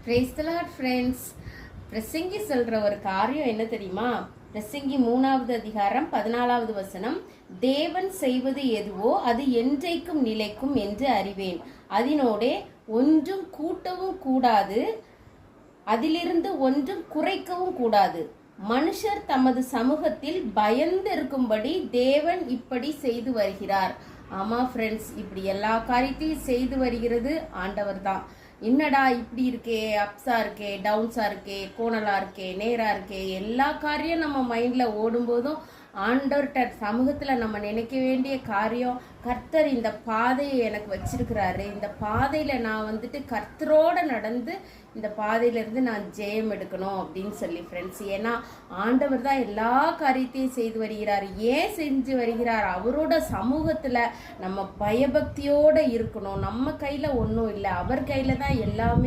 Praise the Lord friends. பிரசங்கி சொல்ற ஒரு காரியம் என்ன தெரியுமா? பிரசங்கி 3வது அதிகாரம் 14வது வசனம், தேவன் செய்வது எதுவோ அது என்றைக்கும் நிலைக்கும் என்று அறிவேன், அதனோடே ஒன்றும் கூட்டவும் கூடாது, அதிலிருந்து ஒன்றும் குறைக்கவும் கூடாது. மனுஷர் தமது சமூகத்தில் பயந்து இருக்கும்படி தேவன் இப்படி செய்து வருகிறார். ஆமா ஃப்ரெண்ட்ஸ், இப்படி எல்லா காரியத்தையும் செய்து வருகிறது ஆண்டவர் தான். என்னடா இப்படி இருக்கே, அப்ஸா இருக்கே, டவுன்ஸா இருக்கே, கோணலா இருக்கே, நேரா இருக்கே, எல்லா காரியம் நம்ம மைண்ட்ல ஓடும்போதும் ஆண்டவர்கிட்ட சமூகத்துல நம்ம நினைக்க வேண்டிய காரியம், கர்த்தர் இந்த பாதையை எனக்கு வச்சிருக்கிறாரு, இந்த பாதையில நான் வந்துட்டு கர்த்தரோட நடந்து இந்த பாதையில இருந்து நான் ஜெயம் எடுக்கணும் அப்படின்னு சொல்லி ஃப்ரெண்ட்ஸ். ஏன்னா ஆண்டவர் தான் எல்லா காரியத்தையும் செய்து வருகிறார். ஏன் செஞ்சு வருகிறார்? அவரோட சமூகத்துல நம்ம பயபக்தியோட இருக்கணும். நம்ம கையில ஒன்றும் இல்லை, அவர் கையில தான் எல்லாமே